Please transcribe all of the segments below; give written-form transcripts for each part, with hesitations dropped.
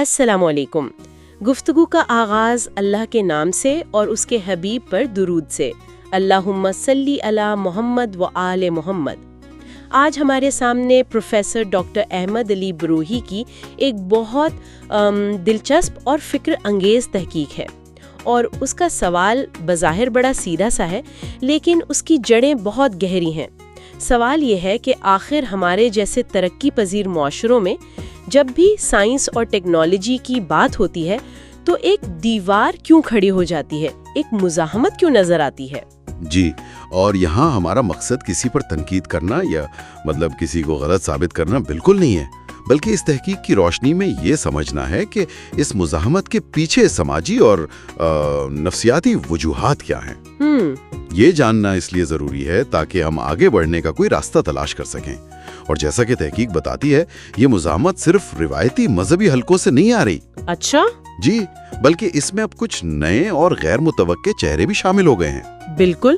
السلام علیکم۔ گفتگو کا آغاز اللہ کے نام سے اور اس کے حبیب پر درود سے، اللہم صلی علی محمد و آل محمد۔ آج ہمارے سامنے پروفیسر ڈاکٹر احمد علی بروہی کی ایک بہت دلچسپ اور فکر انگیز تحقیق ہے، اور اس کا سوال بظاہر بڑا سیدھا سا ہے، لیکن اس کی جڑیں بہت گہری ہیں۔ سوال یہ ہے کہ آخر ہمارے جیسے ترقی پذیر معاشروں میں جب بھی سائنس اور ٹیکنالوجی کی بات ہوتی ہے تو ایک دیوار کیوں کھڑی ہو جاتی ہے، ایک مزاحمت کیوں نظر آتی ہے؟ جی، اور یہاں ہمارا مقصد کسی پر تنقید کرنا یا کسی کو غلط ثابت کرنا بالکل نہیں ہے، بلکہ اس تحقیق کی روشنی میں یہ سمجھنا ہے کہ اس مزاحمت کے پیچھے سماجی اور نفسیاتی وجوہات کیا ہیں۔ یہ جاننا اس لیے ضروری ہے تاکہ ہم آگے بڑھنے کا کوئی راستہ تلاش کر سکیں۔ اور جیسا کہ تحقیق بتاتی ہے، یہ مزاحمت صرف روایتی مذہبی حلقوں سے نہیں آ رہی۔ اچھا؟ جی، بلکہ اس میں اب کچھ نئے اور غیر متوقع چہرے بھی شامل ہو گئے ہیں۔ بالکل،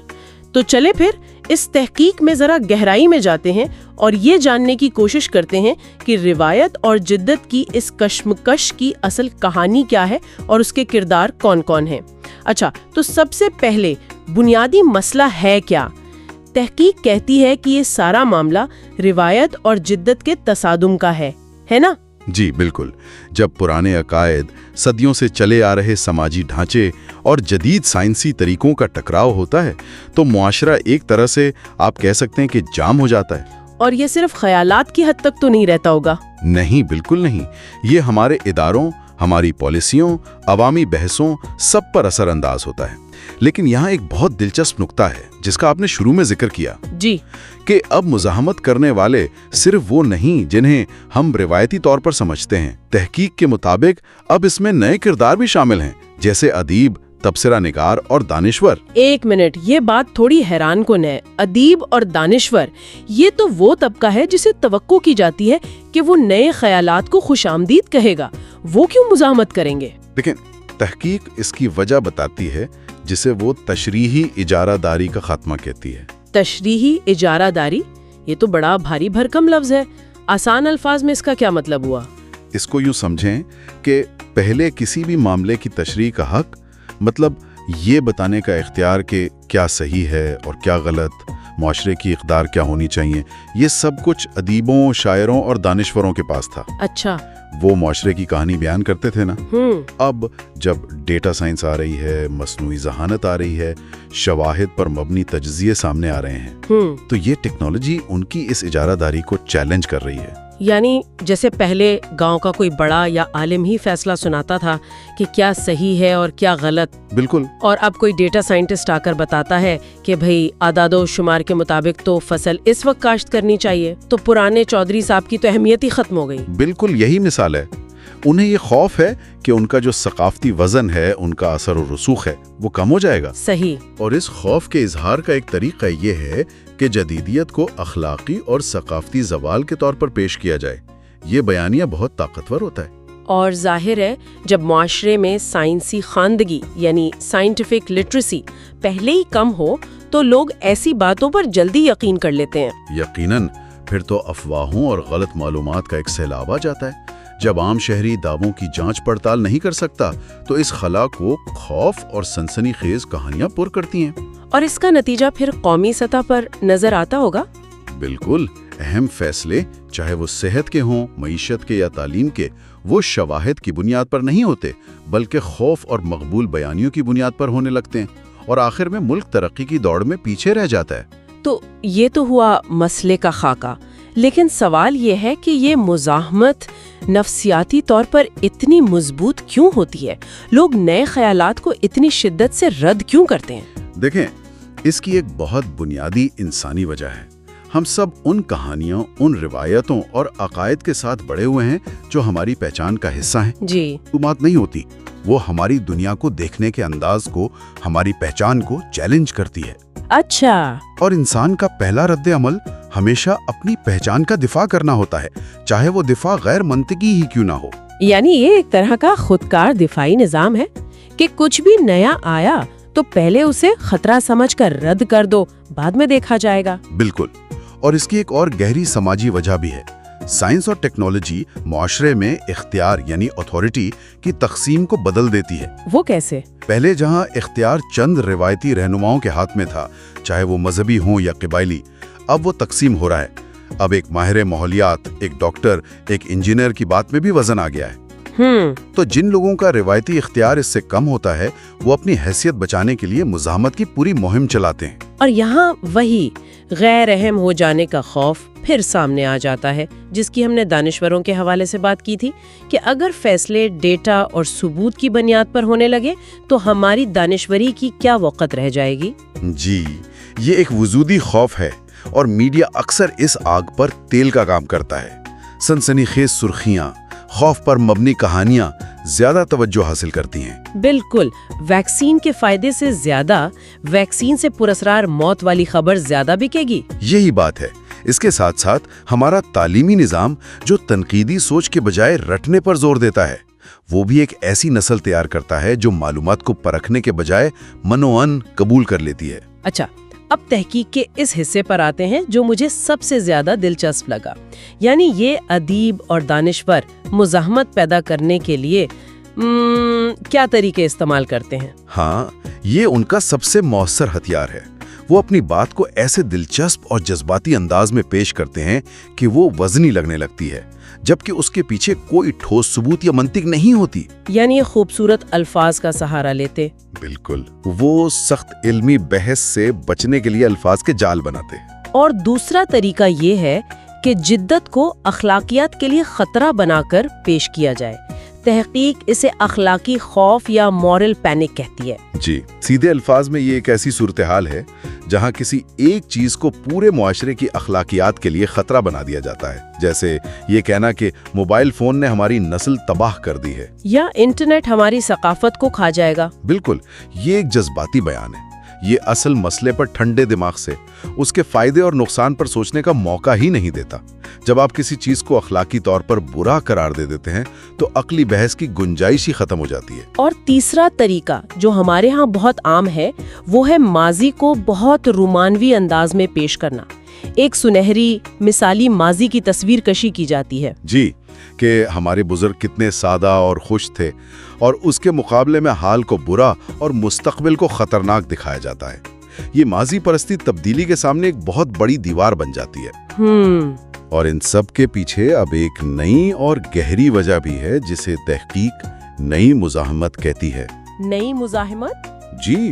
تو چلے پھر اس تحقیق میں ذرا گہرائی میں جاتے ہیں اور یہ جاننے کی کوشش کرتے ہیں کہ روایت اور جدت کی اس کشمکش کی اصل کہانی کیا ہے اور اس کے کردار کون کون ہیں۔ اچھا، تو سب سے پہلے بنیادی مسئلہ ہے کیا؟ تحقیق کہتی ہے کہ یہ سارا معاملہ روایت اور جدت کے تصادم کا ہے نا؟ جی بالکل، جب پرانے عقائد، صدیوں سے چلے آ رہے سماجی ڈھانچے اور جدید سائنسی طریقوں کا ٹکراؤ ہوتا ہے تو معاشرہ ایک طرح سے آپ کہہ سکتے ہیں کہ جام ہو جاتا ہے۔ اور یہ صرف خیالات کی حد تک تو نہیں رہتا ہوگا؟ نہیں، بالکل نہیں۔ یہ ہمارے اداروں، ہماری پالیسیوں، عوامی بحثوں سب پر اثر انداز ہوتا ہے۔ لیکن یہاں ایک بہت دلچسپ نقطہ ہے جس کا آپ نے شروع میں ذکر کیا، جی، کہ اب مزاحمت کرنے والے صرف وہ نہیں جنہیں ہم روایتی طور پر سمجھتے ہیں۔ تحقیق کے مطابق اب اس میں نئے کردار بھی شامل ہیں، جیسے ادیب، تبصرہ نگار اور دانشور۔ ایک منٹ، یہ بات تھوڑی حیران کن ہے۔ ادیب اور دانشور، یہ تو وہ طبقہ ہے جسے توقع کی جاتی ہے کہ وہ نئے خیالات کو خوش آمدید کہے گا، وہ کیوں مزاحمت کریں گے؟ لیکن تحقیق اس کی وجہ بتاتی ہے، جسے وہ تشریحی اجارہ داری کا خاتمہ کہتی ہے۔ تشریحی اجارہ داری، یہ تو بڑا بھاری بھرکم لفظ ہے۔ آسان الفاظ میں اس کا کیا مطلب ہوا؟ اس کو یوں سمجھیں کہ پہلے کسی بھی معاملے کی تشریح کا حق، مطلب یہ بتانے کا اختیار کہ کیا صحیح ہے اور کیا غلط، معاشرے کی اقدار کیا ہونی چاہیے، یہ سب کچھ ادیبوں، شاعروں اور دانشوروں کے پاس تھا۔ اچھا، وہ معاشرے کی کہانی بیان کرتے تھے نا۔ اب جب ڈیٹا سائنس آ رہی ہے، مصنوعی ذہانت آ رہی ہے، شواہد پر مبنی تجزیے سامنے آ رہے ہیں، تو یہ ٹیکنالوجی ان کی اس اجارہ داری کو چیلنج کر رہی ہے۔ یعنی جیسے پہلے گاؤں کا کوئی بڑا یا عالم ہی فیصلہ سناتا تھا کہ کیا صحیح ہے اور کیا غلط، بالکل، اور اب کوئی ڈیٹا سائنٹسٹ آ کر بتاتا ہے کہ بھئی اعداد و شمار کے مطابق تو فصل اس وقت کاشت کرنی چاہیے، تو پرانے چودھری صاحب کی تو اہمیت ہی ختم ہو گئی۔ بالکل یہی مثال ہے۔ انہیں یہ خوف ہے کہ ان کا جو ثقافتی وزن ہے، ان کا اثر و رسوخ ہے، وہ کم ہو جائے گا۔ صحیح۔ اور اس خوف کے اظہار کا ایک طریقہ یہ ہے کہ جدیدیت کو اخلاقی اور ثقافتی زوال کے طور پر پیش کیا جائے۔ یہ بیانیہ بہت طاقتور ہوتا ہے۔ اور ظاہر ہے جب معاشرے میں سائنسی خواندگی یعنی سائنٹیفک لٹریسی پہلے ہی کم ہو تو لوگ ایسی باتوں پر جلدی یقین کر لیتے ہیں۔ یقیناً، پھر تو افواہوں اور غلط معلومات کا ایک سیلاب آ جاتا ہے۔ جب عام شہری دعووں کی جانچ پڑتال نہیں کر سکتا تو اس خلا کو خوف اور سنسنی خیز کہانیاں پر کرتی ہیں۔ اور اس کا نتیجہ پھر قومی سطح پر نظر آتا ہوگا؟ بالکل، اہم فیصلے چاہے وہ صحت کے ہوں، معیشت کے یا تعلیم کے، وہ شواہد کی بنیاد پر نہیں ہوتے بلکہ خوف اور مقبول بیانیوں کی بنیاد پر ہونے لگتے ہیں، اور آخر میں ملک ترقی کی دوڑ میں پیچھے رہ جاتا ہے۔ تو یہ تو ہوا مسئلے کا خاکہ، لیکن سوال یہ ہے کہ یہ مزاحمت نفسیاتی طور پر اتنی مضبوط کیوں ہوتی ہے؟ لوگ نئے خیالات کو اتنی شدت سے رد کیوں کرتے ہیں؟ دیکھیں، اس کی ایک بہت بنیادی انسانی وجہ ہے۔ ہم سب ان کہانیوں، ان روایتوں اور عقائد کے ساتھ بڑے ہوئے ہیں جو ہماری پہچان کا حصہ ہیں۔ جی، معلومات نہیں ہوتی، وہ ہماری دنیا کو دیکھنے کے انداز کو، ہماری پہچان کو چیلنج کرتی ہے۔ اچھا۔ اور انسان کا پہلا رد عمل ہمیشہ اپنی پہچان کا دفاع کرنا ہوتا ہے، چاہے وہ دفاع غیر منطقی ہی کیوں نہ ہو۔ یعنی یہ ایک طرح کا خودکار دفاعی نظام ہے کہ کچھ بھی نیا آیا تو پہلے اسے خطرہ سمجھ کر رد کر دو، بعد میں دیکھا جائے گا۔ بالکل، اور اس کی ایک اور گہری سماجی وجہ بھی ہے۔ سائنس اور ٹیکنالوجی معاشرے میں اختیار یعنی اتھارٹی کی تقسیم کو بدل دیتی ہے۔ وہ کیسے؟ پہلے جہاں اختیار چند روایتی رہنماؤں کے ہاتھ میں تھا، چاہے وہ مذہبی ہوں یا قبائلی، اب وہ تقسیم ہو رہا ہے۔ اب ایک ماہر ماحولیات، ایک ڈاکٹر، ایک انجینئر کی بات میں بھی وزن آ گیا ہے۔ تو جن لوگوں کا روایتی اختیار اس سے کم ہوتا ہے، وہ اپنی حیثیت بچانے کے لیے مزاحمت کی پوری مہم چلاتے ہیں۔ اور یہاں وہی غیر اہم ہو جانے کا خوف پھر سامنے آ جاتا ہے، جس کی ہم نے دانشوروں کے حوالے سے بات کی تھی کہ اگر فیصلے ڈیٹا اور ثبوت کی بنیاد پر ہونے لگے تو ہماری دانشوری کی کیا وقت رہ جائے گی؟ جی، یہ ایک وجودی خوف ہے، اور میڈیا اکثر اس آگ پر تیل کا کام کرتا ہے۔ سنسنی خیز سرخیاں، خوف پر مبنی کہانیاں زیادہ توجہ حاصل کرتی ہیں۔ بالکل، ویکسین کے فائدے سے زیادہ ویکسین سے پراسرار موت والی خبر زیادہ بکے گی۔ یہی بات ہے۔ اس کے ساتھ ساتھ ہمارا تعلیمی نظام جو تنقیدی سوچ کے بجائے رٹنے پر زور دیتا ہے، وہ بھی ایک ایسی نسل تیار کرتا ہے جو معلومات کو پرکھنے کے بجائے منوعن قبول کر لیتی ہے۔ اچھا، اب تحقیق کے اس حصے پر آتے ہیں جو مجھے سب سے زیادہ دلچسپ لگا، یعنی یہ ادیب اور دانشور مزاحمت پیدا کرنے کے لیے کیا طریقے استعمال کرتے ہیں۔ ہاں، یہ ان کا سب سے مؤثر ہتھیار ہے۔ وہ اپنی بات کو ایسے دلچسپ اور جذباتی انداز میں پیش کرتے ہیں کہ وہ وزنی لگنے لگتی ہے، جبکہ اس کے پیچھے کوئی ٹھوس ثبوت یا منطق نہیں ہوتی۔ یعنی یہ خوبصورت الفاظ کا سہارا لیتے۔ بالکل، وہ سخت علمی بحث سے بچنے کے لیے الفاظ کے جال بناتے۔ اور دوسرا طریقہ یہ ہے کہ جدت کو اخلاقیات کے لیے خطرہ بنا کر پیش کیا جائے۔ تحقیق اسے اخلاقی خوف یا مورل پینک کہتی ہے۔ جی، سیدھے الفاظ میں یہ ایک ایسی صورتحال ہے جہاں کسی ایک چیز کو پورے معاشرے کی اخلاقیات کے لیے خطرہ بنا دیا جاتا ہے، جیسے یہ کہنا کہ موبائل فون نے ہماری نسل تباہ کر دی ہے، یا انٹرنیٹ ہماری ثقافت کو کھا جائے گا۔ بالکل، یہ ایک جذباتی بیان ہے۔ یہ اصل مسئلے پر ٹھنڈے دماغ سے، اس کے فائدے اور نقصان پر سوچنے کا موقع ہی نہیں دیتا۔ جب آپ کسی چیز کو اخلاقی طور پر برا قرار دے دیتے ہیں تو عقلی بحث کی گنجائش ہی ختم ہو جاتی ہے۔ اور تیسرا طریقہ جو ہمارے ہاں بہت عام ہے، وہ ہے ماضی کو بہت رومانوی انداز میں پیش کرنا۔ ایک سنہری مثالی ماضی کی تصویر کشی کی جاتی ہے۔ جی، کہ ہمارے بزرگ کتنے سادہ اور خوش تھے، اور اس کے مقابلے میں حال کو برا اور مستقبل کو خطرناک دکھایا جاتا ہے۔ یہ ماضی پرستی تبدیلی کے سامنے ایک بہت بڑی دیوار بن جاتی ہے۔ اور ان سب کے پیچھے اب ایک نئی اور گہری وجہ بھی ہے جسے تحقیق نئی مزاحمت کہتی ہے۔ نئی مزاحمت؟ جی،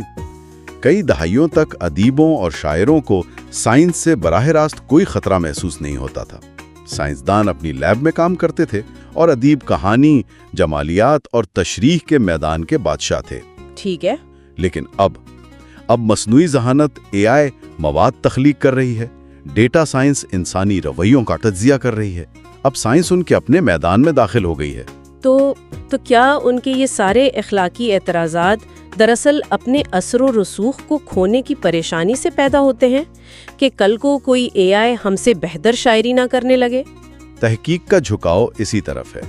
کئی دہائیوں تک ادیبوں اور شاعروں کو سائنس سے براہ راست کوئی خطرہ محسوس نہیں ہوتا تھا۔ سائنسدان اپنی لیب میں کام کرتے تھے اور ادیب کہانی، جمالیات اور تشریح کے میدان کے بادشاہ تھے۔ ٹھیک ہے، لیکن اب مصنوعی ذہانت AI مواد تخلیق کر رہی ہے، ڈیٹا سائنس انسانی رویوں کا تجزیہ کر رہی ہے۔ اب سائنس ان کے اپنے میدان میں داخل ہو گئی ہے۔ تو کیا ان کے یہ سارے اخلاقی اعتراضات دراصل اپنے اثر و رسوخ کو کھونے کی پریشانی سے پیدا ہوتے ہیں کہ کل کو کوئی AI ہم سے بہتر شاعری نہ کرنے لگے؟ تحقیق کا جھکاؤ اسی طرف ہے۔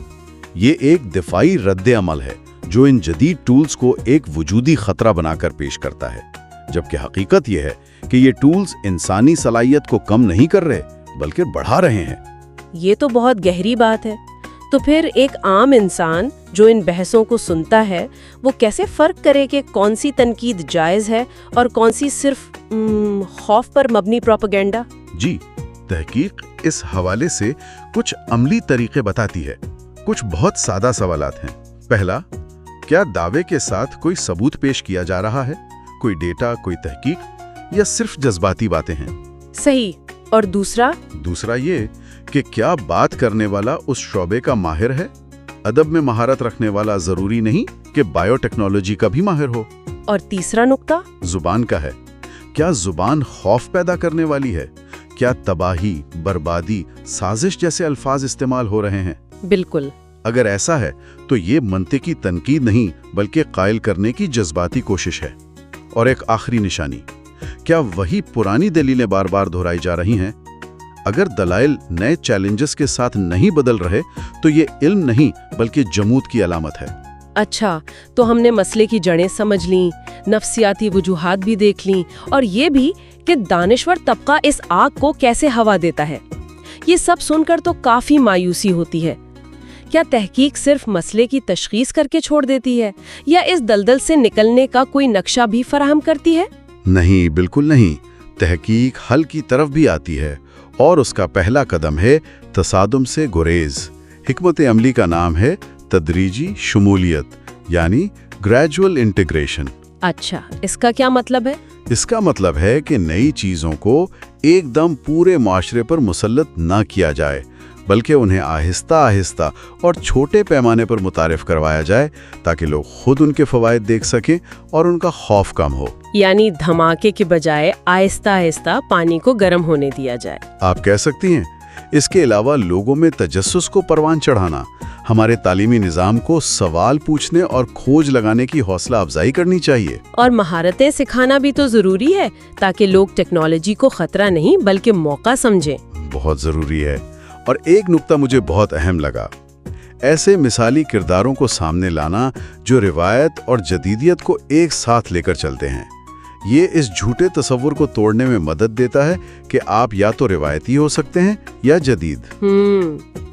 یہ ایک دفاعی رد عمل ہے جو ان جدید ٹولز کو ایک وجودی خطرہ بنا کر پیش کرتا ہے، جبکہ حقیقت یہ ہے کہ یہ ٹولز انسانی صلاحیت کو کم نہیں کر رہے بلکہ بڑھا رہے ہیں۔ یہ تو بہت گہری بات ہے۔ تو پھر ایک عام انسان جو ان بحثوں کو سنتا ہے، وہ کیسے فرق کرے کہ کون سی تنقید جائز ہے اور کون سی صرف خوف پر مبنی پروپیگنڈا؟ جی، تحقیق اس حوالے سے کچھ عملی طریقے بتاتی ہے۔ کچھ بہت سادہ سوالات ہیں۔ پہلا، کیا دعوے کے ساتھ کوئی ثبوت پیش کیا جا رہا ہے؟ کوئی ڈیٹا، کوئی تحقیق، یا صرف جذباتی باتیں ہیں؟ صحیح۔ اور دوسرا یہ کہ کیا بات کرنے والا اس شعبے کا ماہر ہے؟ ادب میں مہارت رکھنے والا ضروری نہیں کہ بائیو ٹیکنالوجی کا بھی ماہر ہو۔ اور تیسرا نقطہ زبان کا ہے۔ کیا زبان خوف پیدا کرنے والی ہے؟ کیا تباہی، بربادی، سازش جیسے الفاظ استعمال ہو رہے ہیں؟ بالکل۔ اگر ایسا ہے تو یہ منطقی تنقید نہیں بلکہ قائل کرنے کی جذباتی کوشش ہے۔ اور ایک آخری نشانی، کیا وہی پرانی دلیلیں بار بار دہرائی جا رہی ہیں؟ اگر دلائل نئے چیلنجز کے ساتھ نہیں بدل رہے تو یہ علم نہیں بلکہ جمود کی علامت ہے۔ اچھا، تو ہم نے مسئلے کی جڑیں سمجھ لیں، نفسیاتی وجوہات بھی دیکھ لیں، اور یہ بھی کہ دانشور طبقہ اس آگ کو کیسے ہوا دیتا ہے۔ یہ سب سن کر تو کافی مایوسی ہوتی ہے۔ کیا تحقیق صرف مسئلے کی تشخیص کر کے چھوڑ دیتی ہے یا اس دلدل سے نکلنے کا کوئی نقشہ بھی فراہم کرتی ہے؟ نہیں، بالکل نہیں۔ تحقیق حل کی طرف بھی آتی ہے اور اس کا پہلا قدم ہے تصادم سے گریز۔ حکمت عملی کا نام ہے تدریجی شمولیت، یعنی گریجول انٹیگریشن۔ اچھا، اس کا کیا مطلب ہے؟ اس کا مطلب ہے کہ نئی چیزوں کو ایک دم پورے معاشرے پر مسلط نہ کیا جائے، بلکہ انہیں آہستہ آہستہ اور چھوٹے پیمانے پر متعارف کروایا جائے تاکہ لوگ خود ان کے فوائد دیکھ سکیں اور ان کا خوف کم ہو۔ یعنی دھماکے کے بجائے آہستہ آہستہ پانی کو گرم ہونے دیا جائے۔ آپ کہہ سکتی ہیں۔ اس کے علاوہ لوگوں میں تجسس کو پروان چڑھانا، ہمارے تعلیمی نظام کو سوال پوچھنے اور کھوج لگانے کی حوصلہ افزائی کرنی چاہیے۔ اور مہارتیں سکھانا بھی تو ضروری ہے تاکہ لوگ ٹیکنالوجی کو خطرہ نہیں بلکہ موقع سمجھیں۔ بہت ضروری ہے۔ اور ایک نکتہ مجھے بہت اہم لگا، ایسے مثالی کرداروں کو سامنے لانا جو روایت اور جدیدیت کو ایک ساتھ لے کر چلتے ہیں۔ یہ اس جھوٹے تصور کو توڑنے میں مدد دیتا ہے کہ آپ یا تو روایتی ہو سکتے ہیں یا جدید۔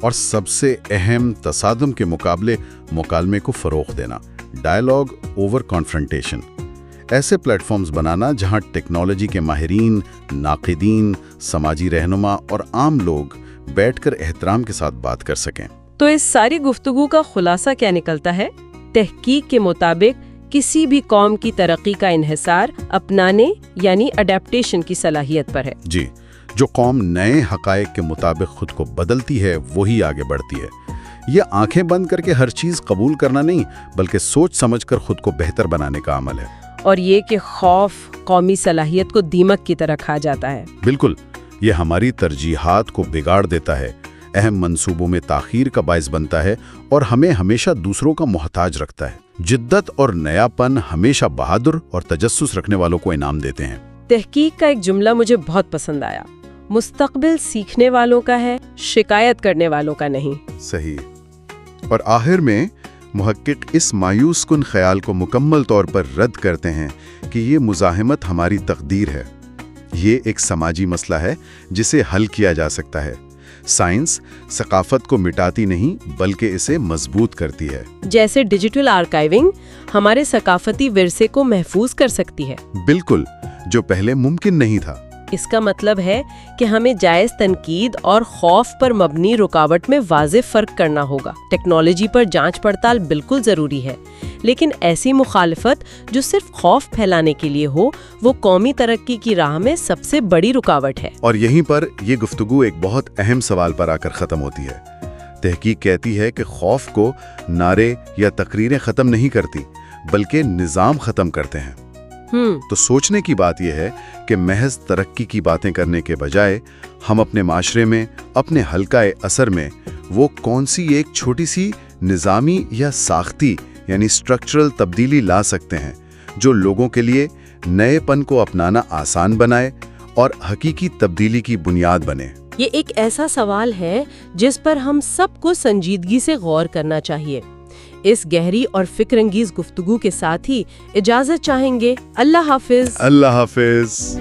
اور سب سے اہم، تصادم کے مقابلے مکالمے کو فروغ دینا، ڈائیلاگ اوور کانفرنٹیشن۔ ایسے پلیٹ فارمز بنانا جہاں ٹیکنالوجی کے ماہرین، ناقدین، سماجی رہنما اور عام لوگ بیٹھ کر احترام کے ساتھ بات کر سکیں۔ تو اس ساری گفتگو کا خلاصہ کیا نکلتا ہے؟ تحقیق کے مطابق کسی بھی قوم کی ترقی کا انحصار اپنانے یعنی اڈیپٹیشن کی صلاحیت پر ہے۔ جی، جو قوم نئے حقائق کے مطابق خود کو بدلتی ہے وہی آگے بڑھتی ہے۔ یہ آنکھیں بند کر کے ہر چیز قبول کرنا نہیں، بلکہ سوچ سمجھ کر خود کو بہتر بنانے کا عمل ہے۔ اور یہ کہ خوف قومی صلاحیت کو دیمک کی طرح کھا جاتا ہے۔ بالکل، یہ ہماری ترجیحات کو بگاڑ دیتا ہے، اہم منصوبوں میں تاخیر کا باعث بنتا ہے اور ہمیں ہمیشہ دوسروں کا محتاج رکھتا ہے۔ جدت اور نیا پن ہمیشہ بہادر اور تجسس رکھنے والوں کو انعام دیتے ہیں۔ تحقیق کا ایک جملہ مجھے بہت پسند آیا، مستقبل سیکھنے والوں کا ہے، شکایت کرنے والوں کا نہیں۔ صحیح۔ اور آخر میں محقق اس مایوس کن خیال کو مکمل طور پر رد کرتے ہیں کہ یہ مزاحمت ہماری تقدیر ہے۔ یہ ایک سماجی مسئلہ ہے جسے حل کیا جا سکتا ہے۔ سائنس ثقافت کو مٹاتی نہیں بلکہ اسے مضبوط کرتی ہے۔ جیسے ڈیجیٹل آرکائیونگ ہمارے ثقافتی ورثے کو محفوظ کر سکتی ہے۔ بالکل، جو پہلے ممکن نہیں تھا۔ اس کا مطلب ہے کہ ہمیں جائز تنقید اور خوف پر مبنی رکاوٹ میں واضح فرق کرنا ہوگا۔ ٹیکنالوجی پر جانچ پڑتال بالکل ضروری ہے، لیکن ایسی مخالفت جو صرف خوف پھیلانے کے لیے ہو وہ قومی ترقی کی راہ میں سب سے بڑی رکاوٹ ہے۔ اور یہیں پر یہ گفتگو ایک بہت اہم سوال پر آ کر ختم ہوتی ہے۔ تحقیق کہتی ہے کہ خوف کو نعرے یا تقریریں ختم نہیں کرتی بلکہ نظام ختم کرتے ہیں۔ تو سوچنے کی بات یہ ہے کہ محض ترقی کی باتیں کرنے کے بجائے ہم اپنے معاشرے میں، اپنے حلقہ اثر میں وہ کون سی ایک چھوٹی سی نظامی یا ساختی یعنی اسٹرکچرل تبدیلی لا سکتے ہیں جو لوگوں کے لیے نئے پن کو اپنانا آسان بنائے اور حقیقی تبدیلی کی بنیاد بنے۔ یہ ایک ایسا سوال ہے جس پر ہم سب کو سنجیدگی سے غور کرنا چاہیے۔ اس گہری اور فکر انگیز گفتگو کے ساتھ ہی اجازت چاہیں گے۔ اللہ حافظ۔ اللہ حافظ۔